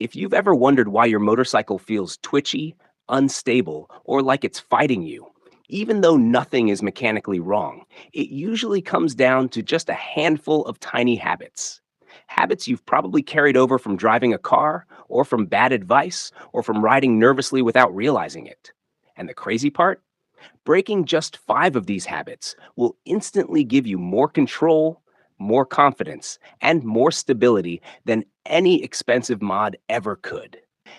If you've ever wondered why your motorcycle feels twitchy, unstable, or like it's fighting you, even though nothing is mechanically wrong, it usually comes down to just a handful of tiny habits. Habits you've probably carried over from driving a car, or from bad advice, or from riding nervously without realizing it. And the crazy part? Breaking just 5 of these habits will instantly give you more control, more confidence, and more stability than any expensive mod ever could.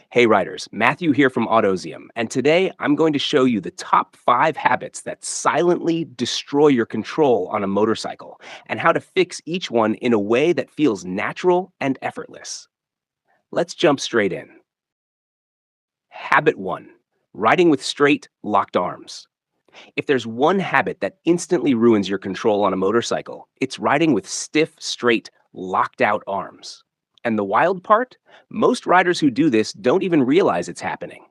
Hey riders, Matthew here from Autozium, and today I'm going to show you the top 5 habits that silently destroy your control on a motorcycle and how to fix each one in a way that feels natural and effortless. Let's jump straight in. Habit 1: riding with straight, locked arms. If there's one habit that instantly ruins your control on a motorcycle, it's riding with stiff, straight, locked out arms. And the wild part? Most riders who do this don't even realize it's happening.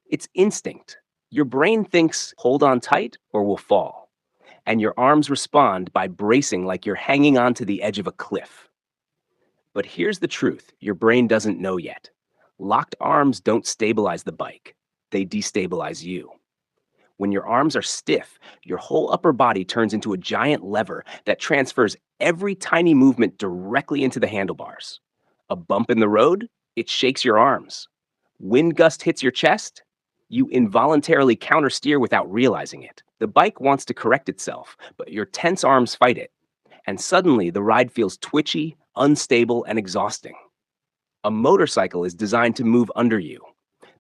It's instinct. Your brain thinks, hold on tight or we'll fall. And your arms respond by bracing like you're hanging onto the edge of a cliff. But here's the truth your brain doesn't know yet. Locked arms don't stabilize the bike, they destabilize you. When your arms are stiff, your whole upper body turns into a giant lever that transfers every tiny movement directly into the handlebars. A bump in the road, it shakes your arms. Wind gust hits your chest, you involuntarily countersteer without realizing it. The bike wants to correct itself, but your tense arms fight it. And suddenly, the ride feels twitchy, unstable, and exhausting. A motorcycle is designed to move under you.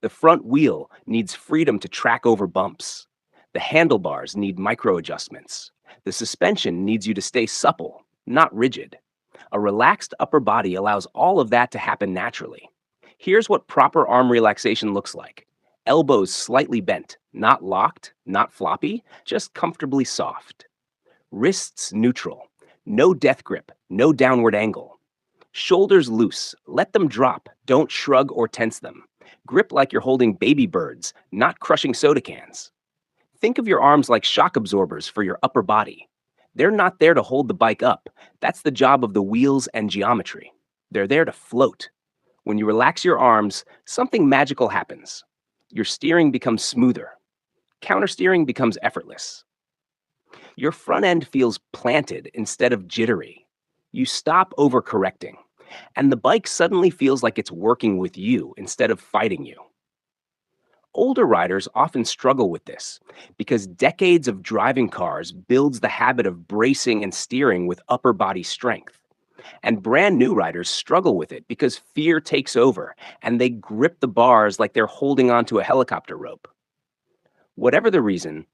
The front wheel needs freedom to track over bumps. The handlebars need micro adjustments. The suspension needs you to stay supple, not rigid. A relaxed upper body allows all of that to happen naturally. Here's what proper arm relaxation looks like: elbows slightly bent, not locked, not floppy, just comfortably soft. Wrists neutral, no death grip, no downward angle. Shoulders loose, let them drop, don't shrug or tense them. Grip like you're holding baby birds, not crushing soda cans. Think of your arms like shock absorbers for your upper body. They're not there to hold the bike up. That's the job of the wheels and geometry. They're there to float. When you relax your arms, something magical happens. Your steering becomes smoother. Countersteering becomes effortless. Your front end feels planted instead of jittery. You stop overcorrecting, and the bike suddenly feels like it's working with you instead of fighting you. Older riders often struggle with this because decades of driving cars builds the habit of bracing and steering with upper body strength. And brand new riders struggle with it because fear takes over and they grip the bars like they're holding onto a helicopter rope. Whatever the reason,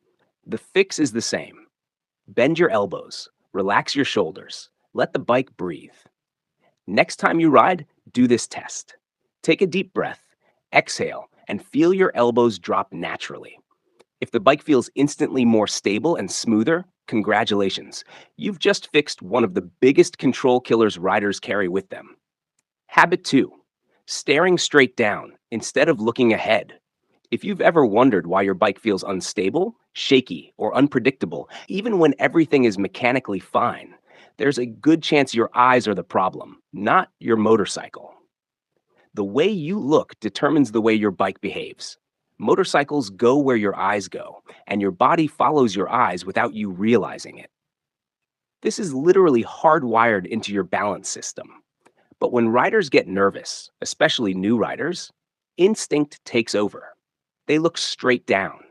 the fix is the same. Bend your elbows, relax your shoulders, let the bike breathe. Next time you ride, do this test. Take a deep breath, exhale, and feel your elbows drop naturally. If the bike feels instantly more stable and smoother, congratulations. You've just fixed one of the biggest control killers riders carry with them. Habit 2: staring straight down instead of looking ahead. If you've ever wondered why your bike feels unstable, shaky, or unpredictable, even when everything is mechanically fine, there's a good chance your eyes are the problem, not your motorcycle. The way you look determines the way your bike behaves. Motorcycles go where your eyes go, and your body follows your eyes without you realizing it. This is literally hardwired into your balance system. But when riders get nervous, especially new riders, instinct takes over. They look straight down.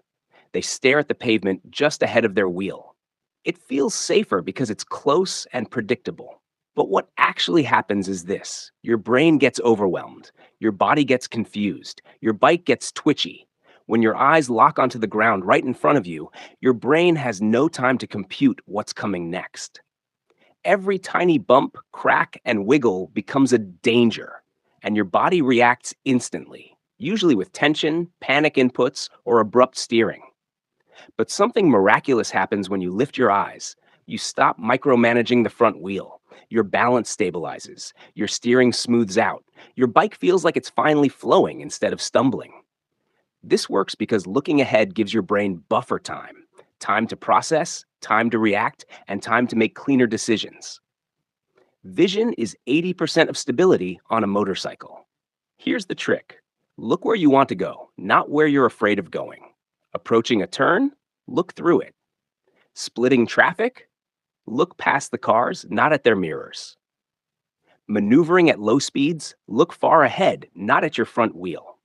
They stare at the pavement just ahead of their wheel. It feels safer because it's close and predictable. But what actually happens is this: your brain gets overwhelmed, your body gets confused, your bike gets twitchy. When your eyes lock onto the ground right in front of you, your brain has no time to compute what's coming next. Every tiny bump, crack, and wiggle becomes a danger, and your body reacts instantly, usually with tension, panic inputs, or abrupt steering. But something miraculous happens when you lift your eyes. You stop micromanaging the front wheel. Your balance stabilizes. Your steering smooths out. Your bike feels like it's finally flowing instead of stumbling. This works because looking ahead gives your brain buffer time: time to process, time to react, and time to make cleaner decisions. Vision is 80% of stability on a motorcycle. Here's the trick. Look where you want to go, not where you're afraid of going. Approaching a turn? Look through it. Splitting traffic? Look past the cars, not at their mirrors. Maneuvering at low speeds? Look far ahead, not at your front wheel.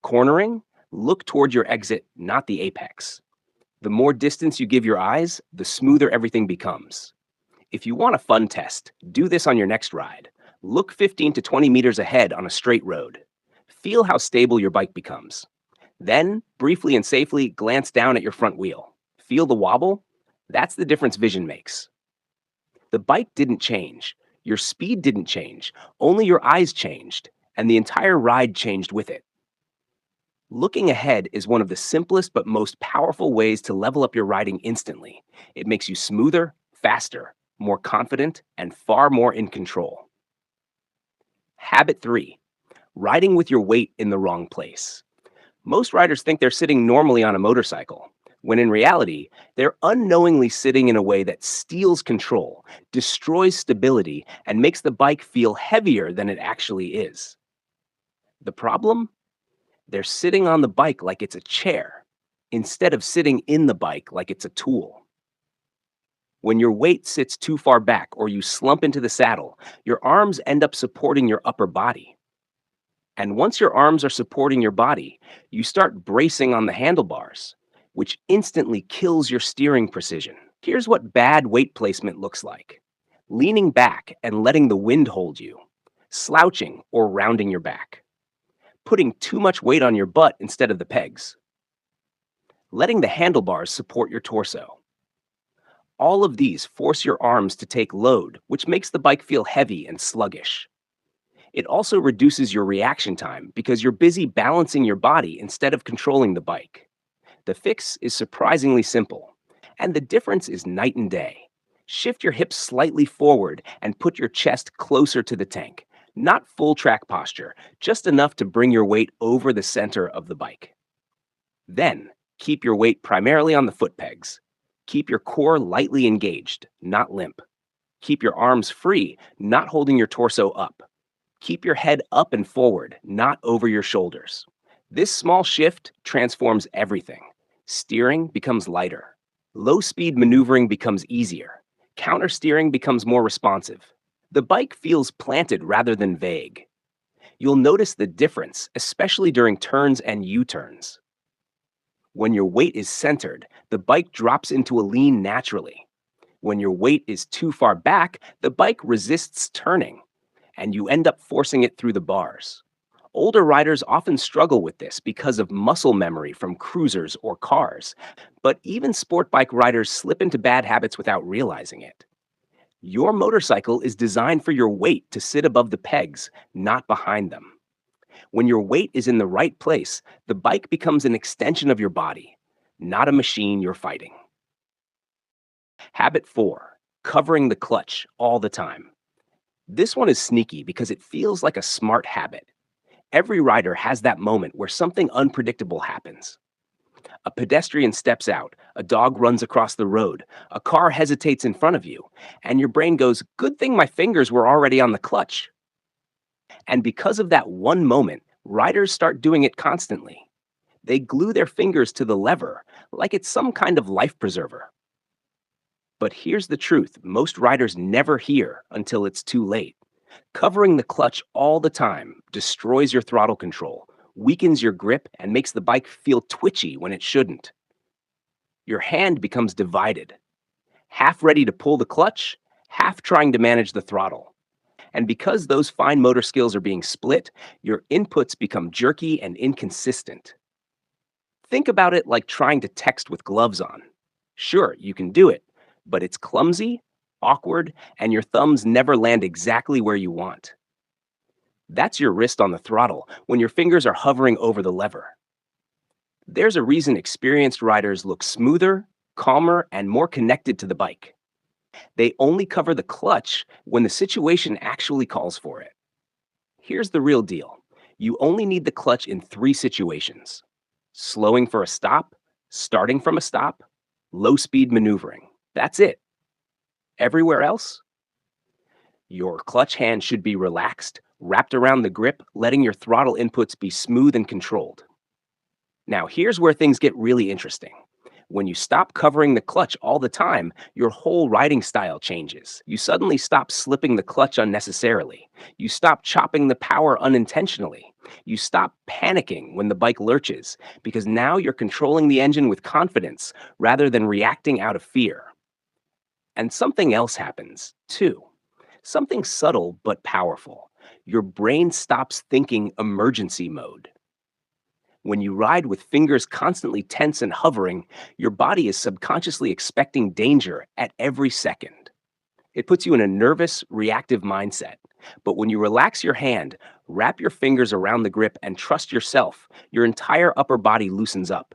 Cornering? Look toward your exit, not the apex. The more distance you give your eyes, the smoother everything becomes. If you want a fun test, do this on your next ride. Look 15 to 20 meters ahead on a straight road. Feel how stable your bike becomes. Then, briefly and safely, glance down at your front wheel. Feel the wobble? That's the difference vision makes. The bike didn't change. Your speed didn't change. Only your eyes changed, and the entire ride changed with it. Looking ahead is one of the simplest but most powerful ways to level up your riding instantly. It makes you smoother, faster, more confident, and far more in control. Habit 3. Riding with your weight in the wrong place. Most riders think they're sitting normally on a motorcycle, when in reality, they're unknowingly sitting in a way that steals control, destroys stability, and makes the bike feel heavier than it actually is. The problem? They're sitting on the bike like it's a chair, instead of sitting in the bike like it's a tool. When your weight sits too far back or you slump into the saddle, your arms end up supporting your upper body. And once your arms are supporting your body, you start bracing on the handlebars, which instantly kills your steering precision. Here's what bad weight placement looks like: leaning back and letting the wind hold you, slouching or rounding your back, putting too much weight on your butt instead of the pegs, letting the handlebars support your torso. All of these force your arms to take load, which makes the bike feel heavy and sluggish. It also reduces your reaction time because you're busy balancing your body instead of controlling the bike. The fix is surprisingly simple, and the difference is night and day. Shift your hips slightly forward and put your chest closer to the tank. Not full track posture, just enough to bring your weight over the center of the bike. Then, keep your weight primarily on the foot pegs. Keep your core lightly engaged, not limp. Keep your arms free, not holding your torso up. Keep your head up and forward, not over your shoulders. This small shift transforms everything. Steering becomes lighter. Low-speed maneuvering becomes easier. Counter-steering becomes more responsive. The bike feels planted rather than vague. You'll notice the difference, especially during turns and U-turns. When your weight is centered, the bike drops into a lean naturally. When your weight is too far back, the bike resists turning, and you end up forcing it through the bars. Older riders often struggle with this because of muscle memory from cruisers or cars, but even sport bike riders slip into bad habits without realizing it. Your motorcycle is designed for your weight to sit above the pegs, not behind them. When your weight is in the right place, the bike becomes an extension of your body, not a machine you're fighting. Habit 4. Covering the clutch all the time. This one is sneaky because it feels like a smart habit. Every rider has that moment where something unpredictable happens. A pedestrian steps out, a dog runs across the road, a car hesitates in front of you, and your brain goes, "Good thing my fingers were already on the clutch." And because of that one moment, riders start doing it constantly. They glue their fingers to the lever like it's some kind of life preserver. But here's the truth most riders never hear until it's too late. Covering the clutch all the time destroys your throttle control, weakens your grip, and makes the bike feel twitchy when it shouldn't. Your hand becomes divided, half ready to pull the clutch, half trying to manage the throttle. And because those fine motor skills are being split, your inputs become jerky and inconsistent. Think about it like trying to text with gloves on. Sure, you can do it, but it's clumsy, awkward, and your thumbs never land exactly where you want. That's your wrist on the throttle when your fingers are hovering over the lever. There's a reason experienced riders look smoother, calmer, and more connected to the bike. They only cover the clutch when the situation actually calls for it. Here's the real deal. You only need the clutch in 3 situations: slowing for a stop, starting from a stop, low speed maneuvering. That's it. Everywhere else? Your clutch hand should be relaxed, wrapped around the grip, letting your throttle inputs be smooth and controlled. Now, here's where things get really interesting. When you stop covering the clutch all the time, your whole riding style changes. You suddenly stop slipping the clutch unnecessarily. You stop chopping the power unintentionally. You stop panicking when the bike lurches because now you're controlling the engine with confidence rather than reacting out of fear. And something else happens, too. Something subtle but powerful. Your brain stops thinking emergency mode. When you ride with fingers constantly tense and hovering, your body is subconsciously expecting danger at every second. It puts you in a nervous, reactive mindset. But when you relax your hand, wrap your fingers around the grip, and trust yourself, your entire upper body loosens up.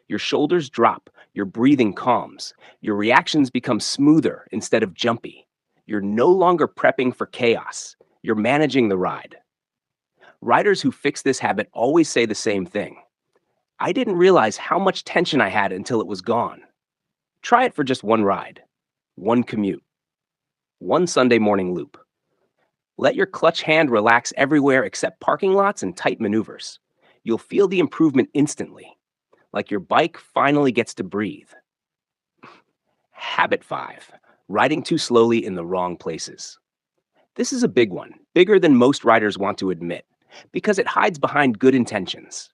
Your shoulders drop, your breathing calms, your reactions become smoother instead of jumpy. You're no longer prepping for chaos, you're managing the ride. Riders who fix this habit always say the same thing. I didn't realize how much tension I had until it was gone. Try it for just one ride, one commute, one Sunday morning loop. Let your clutch hand relax everywhere except parking lots and tight maneuvers. You'll feel the improvement instantly, like your bike finally gets to breathe. Habit 5, riding too slowly in the wrong places. This is a big one, bigger than most riders want to admit, because it hides behind good intentions.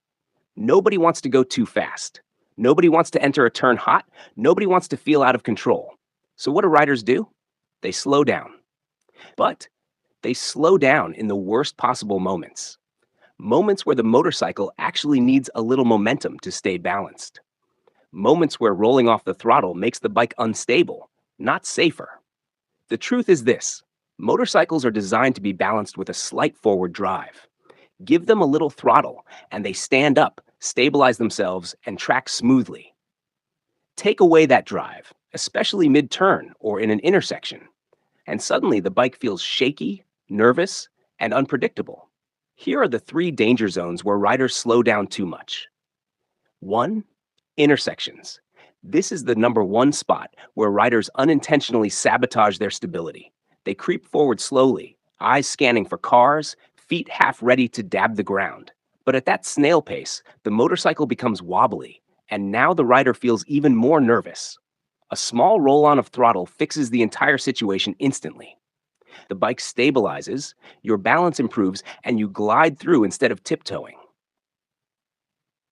Nobody wants to go too fast. Nobody wants to enter a turn hot. Nobody wants to feel out of control. So what do riders do? They slow down. But they slow down in the worst possible moments. Moments where the motorcycle actually needs a little momentum to stay balanced. Moments where rolling off the throttle makes the bike unstable, not safer. The truth is this: motorcycles are designed to be balanced with a slight forward drive. Give them a little throttle, and they stand up, stabilize themselves, and track smoothly. Take away that drive, especially mid-turn or in an intersection, and suddenly the bike feels shaky, nervous, and unpredictable. Here are the 3 danger zones where riders slow down too much. 1. Intersections. This is the number one spot where riders unintentionally sabotage their stability. They creep forward slowly, eyes scanning for cars, feet half ready to dab the ground. But at that snail pace, the motorcycle becomes wobbly, and now the rider feels even more nervous. A small roll-on of throttle fixes the entire situation instantly. The bike stabilizes, your balance improves, and you glide through instead of tiptoeing.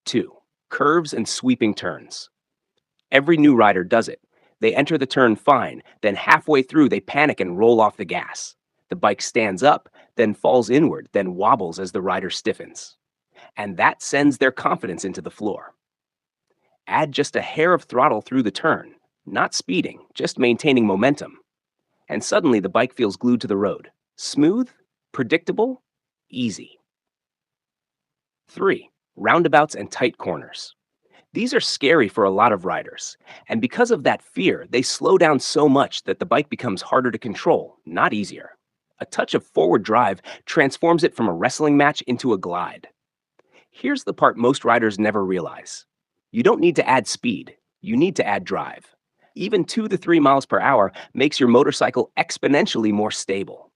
2. Curves and sweeping turns. Every new rider does it. They enter the turn fine, then halfway through they panic and roll off the gas. The bike stands up, then falls inward, then wobbles as the rider stiffens. And that sends their confidence into the floor. Add just a hair of throttle through the turn, not speeding, just maintaining momentum. And suddenly the bike feels glued to the road. Smooth, predictable, easy. 3. Roundabouts and tight corners. These are scary for a lot of riders, and because of that fear, they slow down so much that the bike becomes harder to control, not easier. A touch of forward drive transforms it from a wrestling match into a glide. Here's the part most riders never realize. You don't need to add speed, you need to add drive. Even 2 to 3 miles per hour makes your motorcycle exponentially more stable.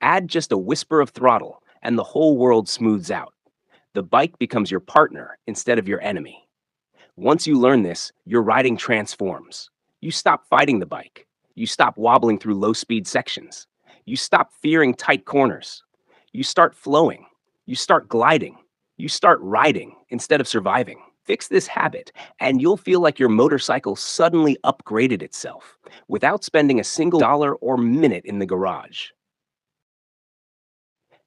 Add just a whisper of throttle, and the whole world smooths out. The bike becomes your partner instead of your enemy. Once you learn this, your riding transforms. You stop fighting the bike. You stop wobbling through low-speed sections. You stop fearing tight corners. You start flowing. You start gliding. You start riding instead of surviving. Fix this habit, and you'll feel like your motorcycle suddenly upgraded itself without spending a single dollar or minute in the garage.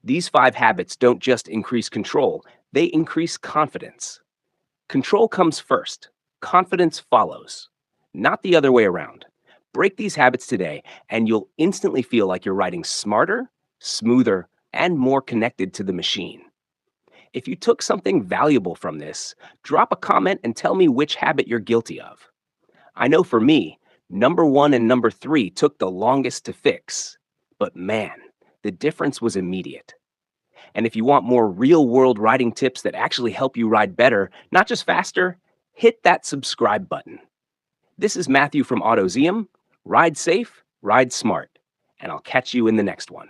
These 5 habits don't just increase control, they increase confidence. Control comes first, confidence follows, not the other way around. Break these habits today, and you'll instantly feel like you're riding smarter, smoother, and more connected to the machine. If you took something valuable from this, drop a comment and tell me which habit you're guilty of. I know for me, number 1 and number 3 took the longest to fix, but man, the difference was immediate. And if you want more real-world riding tips that actually help you ride better, not just faster, hit that subscribe button. This is Matthew from Autozium. Ride safe, ride smart. and I'll catch you in the next one.